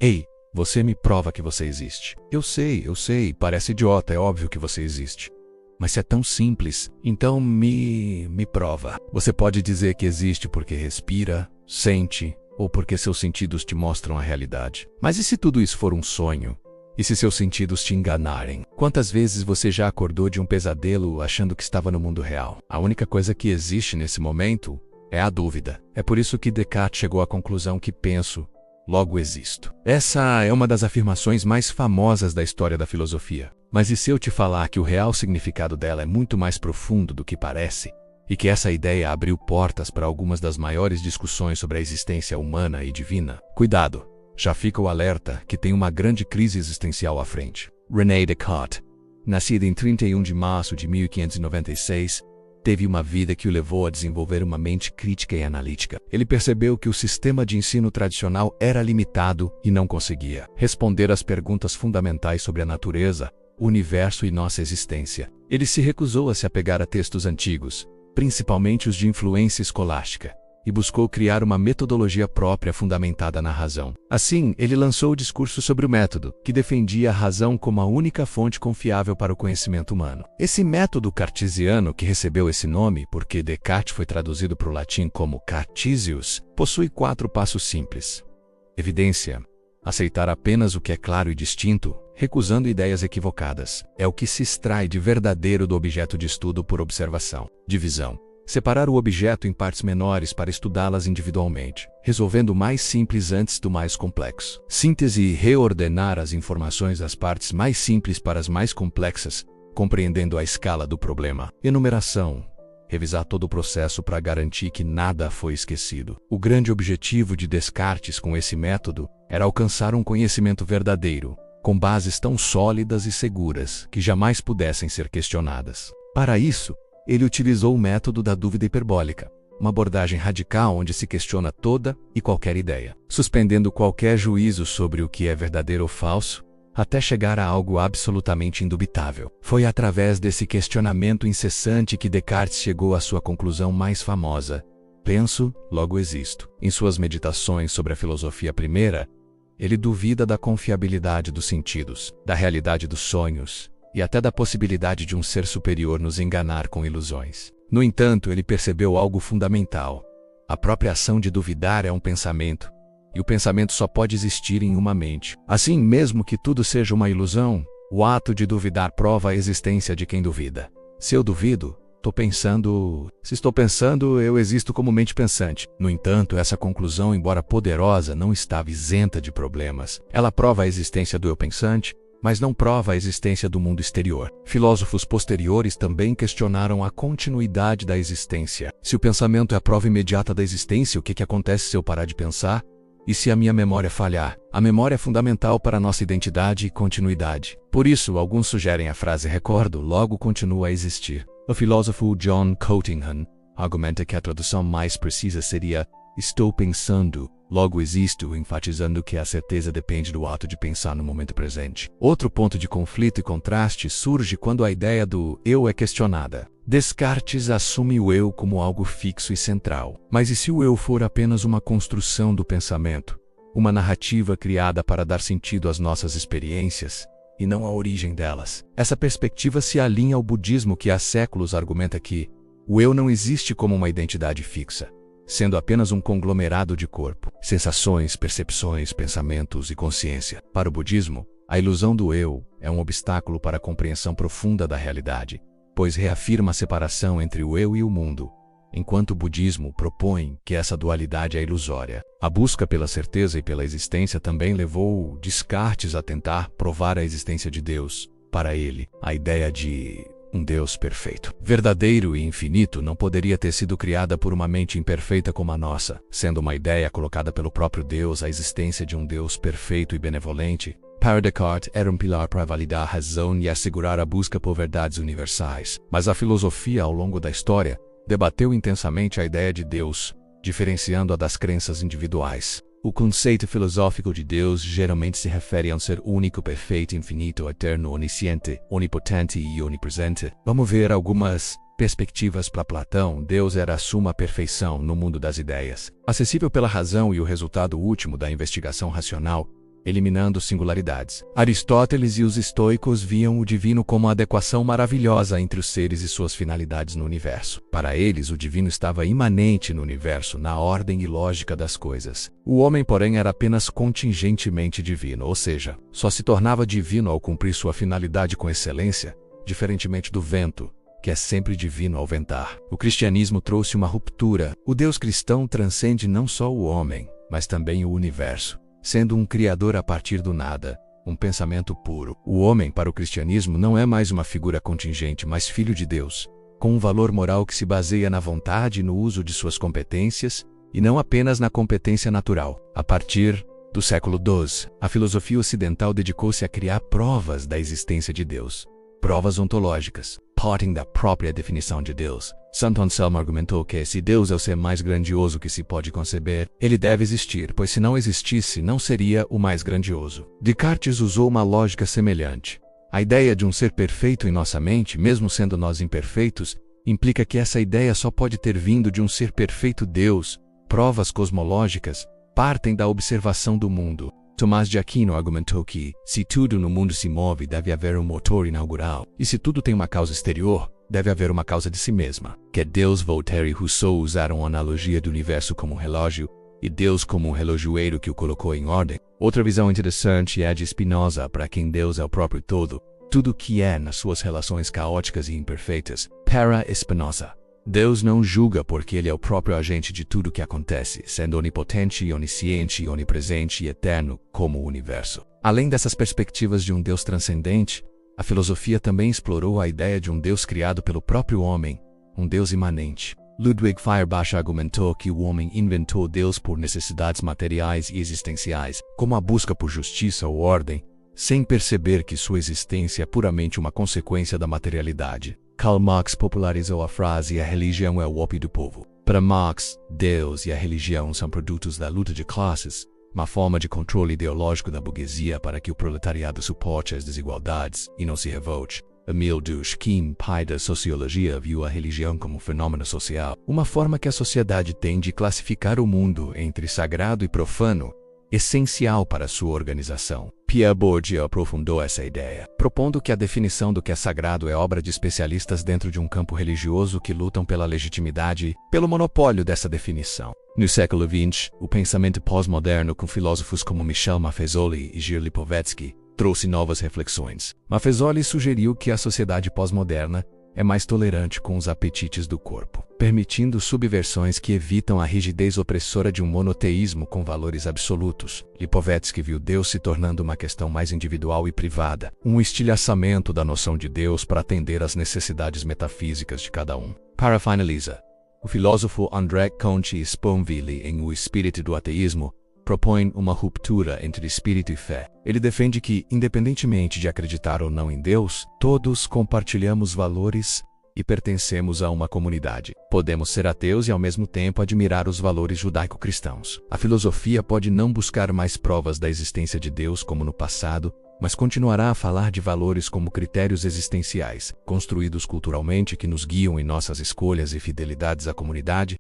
Ei, você me prova que você existe. Eu sei, parece idiota, é óbvio que você existe. Mas se é tão simples, então me prova. Você pode dizer que existe porque respira, sente, ou porque seus sentidos te mostram a realidade. Mas e se tudo isso for um sonho? E se seus sentidos te enganarem? Quantas vezes você já acordou de um pesadelo achando que estava no mundo real? A única coisa que existe nesse momento é a dúvida. É por isso que Descartes chegou à conclusão que penso, logo existo. Essa é uma das afirmações mais famosas da história da filosofia. Mas e se eu te falar que o real significado dela é muito mais profundo do que parece? E que essa ideia abriu portas para algumas das maiores discussões sobre a existência humana e divina? Cuidado! Já fica o alerta que tem uma grande crise existencial à frente. René Descartes, nascido em 31 de março de 1596, teve uma vida que o levou a desenvolver uma mente crítica e analítica. Ele percebeu que o sistema de ensino tradicional era limitado e não conseguia responder às perguntas fundamentais sobre a natureza, o universo e nossa existência. Ele se recusou a se apegar a textos antigos, principalmente os de influência escolástica, e buscou criar uma metodologia própria fundamentada na razão. Assim, ele lançou o discurso sobre o método, que defendia a razão como a única fonte confiável para o conhecimento humano. Esse método cartesiano, que recebeu esse nome porque Descartes foi traduzido para o latim como Cartesius, possui 4 passos simples. Evidência. Aceitar apenas o que é claro e distinto, recusando ideias equivocadas. É o que se extrai de verdadeiro do objeto de estudo por observação. Divisão. Separar o objeto em partes menores para estudá-las individualmente, resolvendo o mais simples antes do mais complexo. Síntese e reordenar as informações das partes mais simples para as mais complexas, compreendendo a escala do problema. Enumeração. Revisar todo o processo para garantir que nada foi esquecido. O grande objetivo de Descartes com esse método era alcançar um conhecimento verdadeiro, com bases tão sólidas e seguras que jamais pudessem ser questionadas. Para isso, ele utilizou o método da dúvida hiperbólica, uma abordagem radical onde se questiona toda e qualquer ideia, suspendendo qualquer juízo sobre o que é verdadeiro ou falso, até chegar a algo absolutamente indubitável. Foi através desse questionamento incessante que Descartes chegou à sua conclusão mais famosa: penso, logo existo. Em suas meditações sobre a filosofia primeira, ele duvida da confiabilidade dos sentidos, da realidade dos sonhos, e até da possibilidade de um ser superior nos enganar com ilusões. No entanto, ele percebeu algo fundamental. A própria ação de duvidar é um pensamento, e o pensamento só pode existir em uma mente. Assim, mesmo que tudo seja uma ilusão, o ato de duvidar prova a existência de quem duvida. Se eu duvido, estou pensando. Se estou pensando, eu existo como mente pensante. No entanto, essa conclusão, embora poderosa, não estava isenta de problemas. Ela prova a existência do eu pensante, mas não prova a existência do mundo exterior. Filósofos posteriores também questionaram a continuidade da existência. Se o pensamento é a prova imediata da existência, o que acontece se eu parar de pensar? E se a minha memória falhar? A memória é fundamental para a nossa identidade e continuidade. Por isso, alguns sugerem a frase recordo, logo continua a existir. O filósofo John Cottingham argumenta que a tradução mais precisa seria estou pensando, logo existo, enfatizando que a certeza depende do ato de pensar no momento presente. Outro ponto de conflito e contraste surge quando a ideia do eu é questionada. Descartes assume o eu como algo fixo e central. Mas e se o eu for apenas uma construção do pensamento, uma narrativa criada para dar sentido às nossas experiências, e não à origem delas? Essa perspectiva se alinha ao budismo, que há séculos argumenta que o eu não existe como uma identidade fixa, sendo apenas um conglomerado de corpo, sensações, percepções, pensamentos e consciência. Para o budismo, a ilusão do eu é um obstáculo para a compreensão profunda da realidade, pois reafirma a separação entre o eu e o mundo, enquanto o budismo propõe que essa dualidade é ilusória. A busca pela certeza e pela existência também levou Descartes a tentar provar a existência de Deus. Para ele, a ideia de um Deus perfeito, verdadeiro e infinito não poderia ter sido criada por uma mente imperfeita como a nossa. Sendo uma ideia colocada pelo próprio Deus, a existência de um Deus perfeito e benevolente, para Descartes, era um pilar para validar a razão e assegurar a busca por verdades universais. Mas a filosofia, ao longo da história, debateu intensamente a ideia de Deus, diferenciando-a das crenças individuais. O conceito filosófico de Deus geralmente se refere a um ser único, perfeito, infinito, eterno, onisciente, onipotente e onipresente. Vamos ver algumas perspectivas para Platão. Deus era a suma perfeição no mundo das ideias. Acessível pela razão e o resultado último da investigação racional, eliminando singularidades. Aristóteles e os estoicos viam o divino como a adequação maravilhosa entre os seres e suas finalidades no universo. Para eles, o divino estava imanente no universo, na ordem e lógica das coisas. O homem, porém, era apenas contingentemente divino, ou seja, só se tornava divino ao cumprir sua finalidade com excelência, diferentemente do vento, que é sempre divino ao ventar. O cristianismo trouxe uma ruptura. O Deus cristão transcende não só o homem, mas também o universo, sendo um criador a partir do nada, um pensamento puro. O homem, para o cristianismo, não é mais uma figura contingente, mas filho de Deus, com um valor moral que se baseia na vontade e no uso de suas competências, e não apenas na competência natural. A partir do século XII, a filosofia ocidental dedicou-se a criar provas da existência de Deus. Provas ontológicas, partem da própria definição de Deus. Santo Anselmo argumentou que, se Deus é o ser mais grandioso que se pode conceber, ele deve existir, pois se não existisse, não seria o mais grandioso. Descartes usou uma lógica semelhante. A ideia de um ser perfeito em nossa mente, mesmo sendo nós imperfeitos, implica que essa ideia só pode ter vindo de um ser perfeito Deus. Provas cosmológicas partem da observação do mundo. Tomás de Aquino argumentou que, se tudo no mundo se move, deve haver um motor inaugural, e se tudo tem uma causa exterior, deve haver uma causa de si mesma. Que Deus, Voltaire e Rousseau usaram a analogia do universo como um relógio, e Deus como um relojoeiro que o colocou em ordem. Outra visão interessante é a de Spinoza, para quem Deus é o próprio todo, tudo o que é nas suas relações caóticas e imperfeitas. Para Spinoza, Deus não julga porque ele é o próprio agente de tudo que acontece, sendo onipotente, onisciente, onipresente e eterno como o universo. Além dessas perspectivas de um Deus transcendente, a filosofia também explorou a ideia de um Deus criado pelo próprio homem, um Deus imanente. Ludwig Feuerbach argumentou que o homem inventou Deus por necessidades materiais e existenciais, como a busca por justiça ou ordem, sem perceber que sua existência é puramente uma consequência da materialidade. Karl Marx popularizou a frase "a religião é o ópio do povo". Para Marx, Deus e a religião são produtos da luta de classes, uma forma de controle ideológico da burguesia para que o proletariado suporte as desigualdades e não se revolte. Emile Durkheim, pai da sociologia, viu a religião como um fenômeno social, uma forma que a sociedade tem de classificar o mundo entre sagrado e profano, essencial para sua organização. Pierre Bourdieu aprofundou essa ideia, propondo que a definição do que é sagrado é obra de especialistas dentro de um campo religioso que lutam pela legitimidade e pelo monopólio dessa definição. No século XX, o pensamento pós-moderno com filósofos como Michel Maffezoli e Gilles Lipovetsky trouxe novas reflexões. Maffezoli sugeriu que a sociedade pós-moderna é mais tolerante com os apetites do corpo, permitindo subversões que evitam a rigidez opressora de um monoteísmo com valores absolutos. Lipovetsky viu Deus se tornando uma questão mais individual e privada, um estilhaçamento da noção de Deus para atender às necessidades metafísicas de cada um. Para finalizar, o filósofo André Comte Sponville, em O Espírito do Ateísmo, propõe uma ruptura entre espírito e fé. Ele defende que, independentemente de acreditar ou não em Deus, todos compartilhamos valores e pertencemos a uma comunidade. Podemos ser ateus e ao mesmo tempo admirar os valores judaico-cristãos. A filosofia pode não buscar mais provas da existência de Deus como no passado, mas continuará a falar de valores como critérios existenciais, construídos culturalmente que nos guiam em nossas escolhas e fidelidades à comunidade,